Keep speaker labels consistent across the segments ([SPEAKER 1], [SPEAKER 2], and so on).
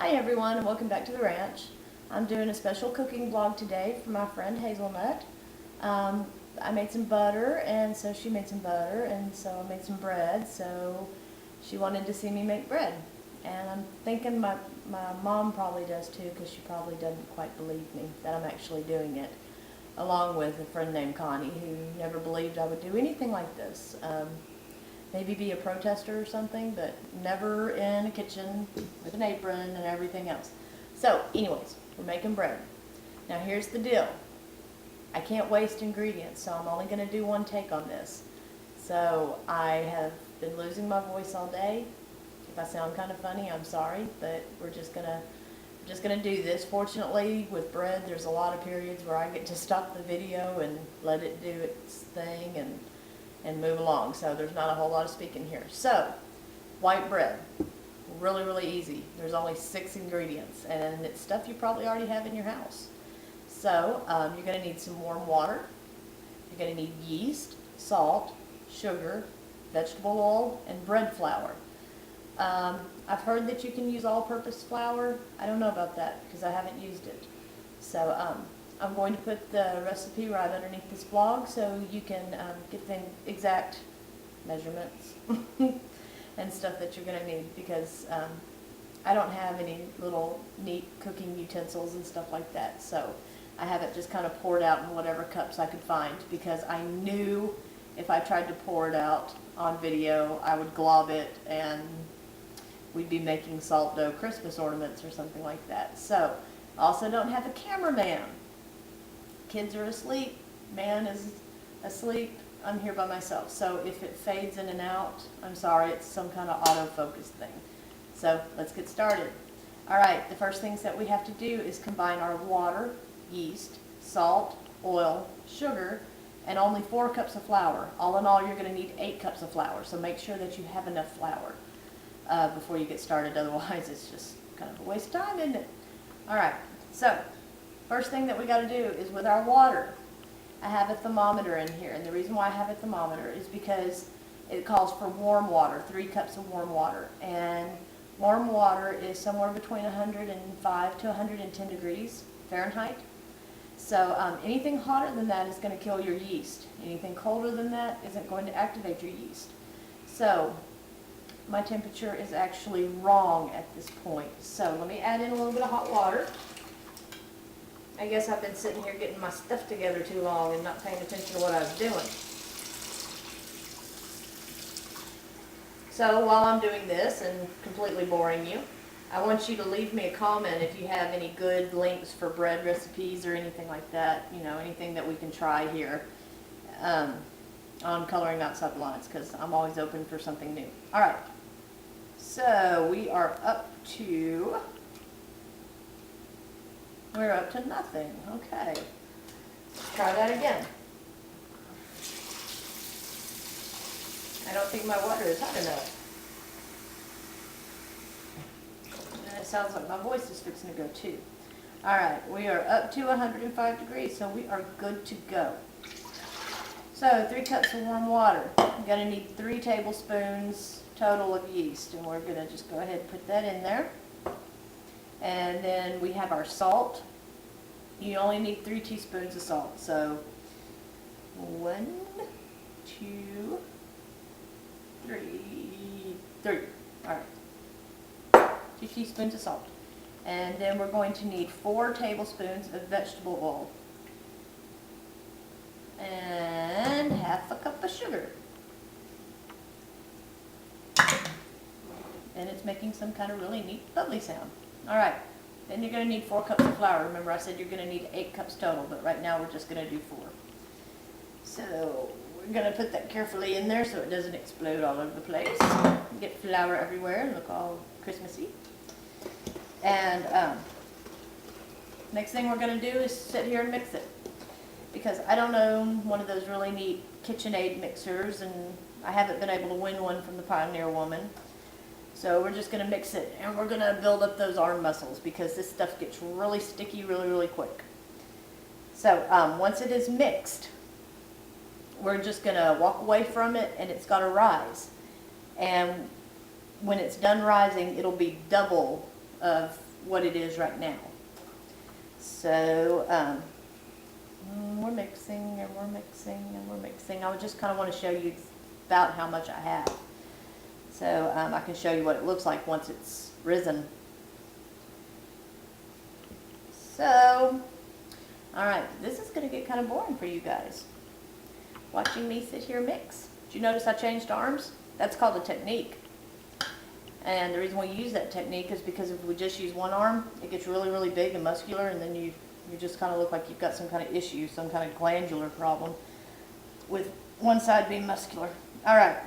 [SPEAKER 1] Hi everyone, and welcome back to the ranch. I'm doing a special cooking vlog today for my friend Hazelnut. I made some butter, and so she made some butter, and so I made some bread, so she wanted to see me make bread. And I'm thinking my mom probably does too, because she probably doesn't quite believe me that I'm actually doing it, along with a friend named Connie, who never believed I would do anything like this. Maybe be a protester or something, but never in a kitchen with an apron and everything else. So anyways, we're making bread. Now here's the deal. I can't waste ingredients, so I'm only going to do one take on this. So I have been losing my voice all day. If I sound kind of funny, I'm sorry, but we're just gonna do this. Fortunately, with bread, there's a lot of periods where I get to stop the video and let it do its thing and move along. So there's not a whole lot of speaking here. So, white bread, really, really easy. There's only 6 ingredients, and it's stuff you probably already have in your house. So you're going to need some warm water. You're going to need yeast, salt, sugar, vegetable oil, and bread flour. I've heard that you can use all-purpose flour. I don't know about that because I haven't used it. So I'm going to put the recipe right underneath this blog so you can get the exact measurements and stuff that you're going to need, because I don't have any little neat cooking utensils and stuff like that. So I have it just kind of poured out in whatever cups I could find, because I knew if I tried to pour it out on video, I would glob it and we'd be making salt dough Christmas ornaments or something like that. So I also don't have a cameraman. Kids are asleep, man is asleep, I'm here by myself. So if it fades in and out, I'm sorry, it's some kind of autofocus thing. So let's get started. Alright, the first things that we have to do is combine our water, yeast, salt, oil, sugar, and only 4 cups of flour. All in all, you're going to need 8 cups of flour, so make sure that you have enough flour before you get started, otherwise it's just kind of a waste of time, isn't it? Alright, so first thing that we got to do is with our water. I have a thermometer in here, and the reason why I have a thermometer is because it calls for warm water, 3 cups of warm water, and warm water is somewhere between 105 to 110 degrees Fahrenheit. So anything hotter than that is going to kill your yeast. Anything colder than that isn't going to activate your yeast. So my temperature is actually wrong at this point. So let me add in a little bit of hot water. I guess I've been sitting here getting my stuff together too long and not paying attention to what I was doing. So while I'm doing this and completely boring you, I want you to leave me a comment if you have any good links for bread recipes or anything like that, you know, anything that we can try here on Coloring Outside the Lines, because I'm always open for something new. Alright, so we are up to... We're up to nothing. Okay. Let's try that again. I don't think my water is hot enough. And it sounds like my voice is fixing to go too. Alright, we are up to 105 degrees, so we are good to go. So, 3 cups of warm water. You're going to need 3 tablespoons total of yeast, and we're going to just go ahead and put that in there. And then we have our salt. You only need 3 teaspoons of salt. So 1, 2, 3. Alright. 2 teaspoons of salt. And then we're going to need 4 tablespoons of vegetable oil. And half a cup of sugar. And it's making some kind of really neat, lovely sound. Alright, then you're going to need 4 cups of flour. Remember I said you're going to need 8 cups total, but right now we're just going to do 4. So we're going to put that carefully in there so it doesn't explode all over the place. Get flour everywhere and look all Christmassy. And next thing we're going to do is sit here and mix it. Because I don't own one of those really neat KitchenAid mixers, and I haven't been able to win one from the Pioneer Woman. So we're just going to mix it, and we're going to build up those arm muscles, because this stuff gets really sticky really, really quick. So once it is mixed, we're just going to walk away from it, and it's got to rise. And when it's done rising, it'll be double of what it is right now. So we're mixing and we're mixing and we're mixing. I would just kind of want to show you about how much I have. So I can show you what it looks like once it's risen. So, alright, this is going to get kind of boring for you guys. Watching me sit here mix. Did you notice I changed arms? That's called a technique. And the reason we use that technique is because if we just use one arm, it gets really, really big and muscular, and then you just kind of look like you've got some kind of issue, some kind of glandular problem with one side being muscular. Alright.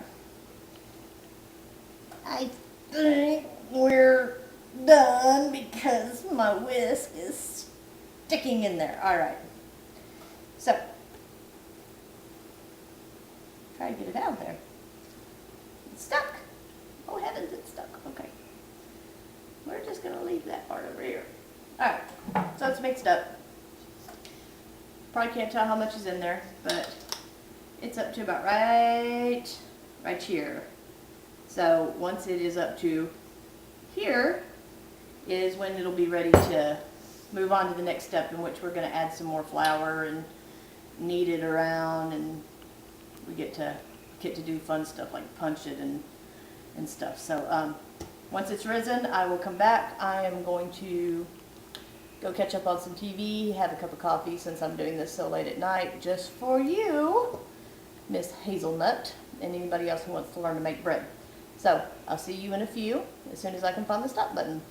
[SPEAKER 1] I think we're done because my whisk is sticking in there. Alright. So, try to get it out of there. It's stuck. Oh heavens, it's stuck. Okay. We're just going to leave that part over here. Alright, so it's mixed up. Probably can't tell how much is in there, but it's up to about right here. So once it is up to here is when it'll be ready to move on to the next step, in which we're going to add some more flour and knead it around, and we get to do fun stuff like punch it and stuff. So once it's risen, I will come back. I am going to go catch up on some TV, have a cup of coffee since I'm doing this so late at night, just for you, Miss Hazelnut, and anybody else who wants to learn to make bread. So I'll see you in a few, as soon as I can find the stop button.